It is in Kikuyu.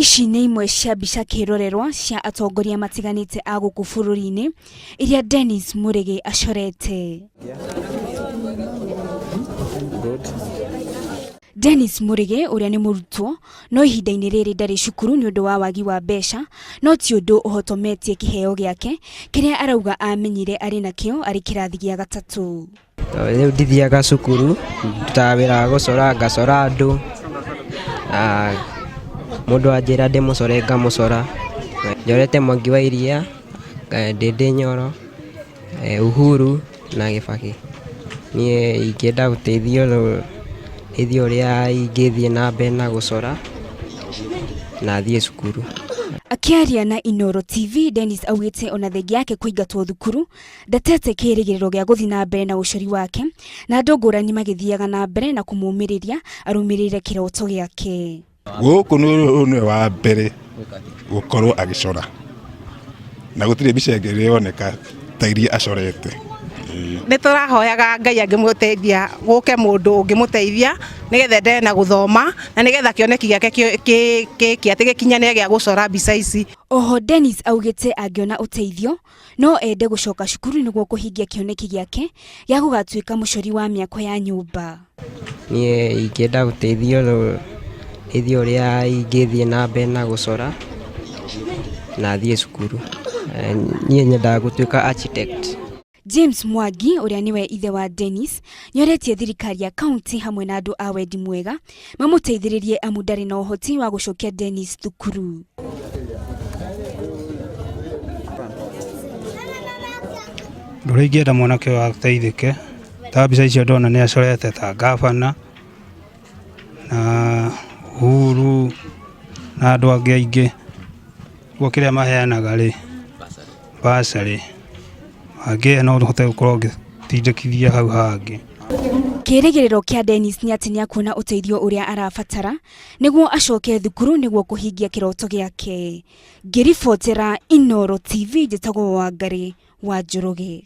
Ici nĩ imwe cia mbica kĩrorerwa cia atongoria matiganĩte a gũkũ bũrũri-inĩ iria Dennis Mũrĩgĩ acorete. Dennis Mũrĩgĩ ũrĩa nĩ mũrutwo no ihinda-inĩ rĩrĩ ndarĩ cukuru nĩ ũndũ wa wagi wa mbeca, no ti ũndũ ũhotometie kĩheo gĩake kĩrĩa arauga amenyire arĩ nakĩo arĩ kĩrathi gĩa gatatũ. Rĩu ndithiaga cukuru, ndutaga wĩra wa gũcora, ngacora andũ, mũndũ anjĩra ndĩmũcore ngamũcora. Njorete Mwangi wa Iria, Ndĩndĩ Nyoro, Uhuru na Kibaki. Niĩ ingĩenda gũteithio ũrĩa ingĩthiĩ na mbere na gũcora na thiĩ cukuru. Akĩaria na Inooro TV, Dennis augĩte ona thengia yake kũingatwo thukuru ndatete kĩrĩgĩrĩro gĩa gũthiĩ na mbere na ũcori wake, na andũ ngũrani magĩthiaga na mbere na kũmũmĩrĩria arũmĩrĩre kĩroto gĩake. Gũkũ nĩ wa mbere gũkorwo agĩcora na gũtirĩ mbica ĩngĩ ĩroneka ta iria acorete. Nĩ tũrahoyaga Ngai angĩmũteithia gũke mũndũ ũngĩmũteithia nĩgetha ndere na gũthoma na nĩgetha kĩoneki gĩake gĩkinyanĩre gĩa gũcora mbica ici. Oho Dennis augĩte angĩona ũteithio no ende gũcoka cukuru nĩguo kũhingia kĩoneki gĩake gĩa gũgatuĩka mũcori wa mĩako ya nyũmba. Niĩ ingĩenda gũteithio ũrĩa ingĩthiĩ na mbere na gũcora na thiĩ cukuru. Niĩ nyendaga gũtuĩka architect. James Mwangi ũrĩa nĩwe ithe wa Dennis nĩoretie thirikari ya kaunti hamwe na andũ a wendi mwega mamũteithĩrĩrie amu ndarĩ na ũhoti wa gũcokia Dennis thukuru. Ndũrĩa ingĩenda mwanake ũyũ ateithĩke, ta mbica icio ndona nĩ acorete ta ngabana na Uhuru na andũ angĩ aingĩ. Guo kĩrĩa maheanaga rĩ, basarĩ angĩ no ũhote gũkorwo ũgĩtindĩkithia hau hangĩ. Kĩrĩgĩrĩro kĩa Dennis nĩ atĩ nĩakuona ũteithio ũrĩa arabatara nĩguo acoke thukuru nĩguo kũhingia kĩroto gĩake. Ngĩribotera Inooro TV, njĩtagwo Wangari wa Njoroge.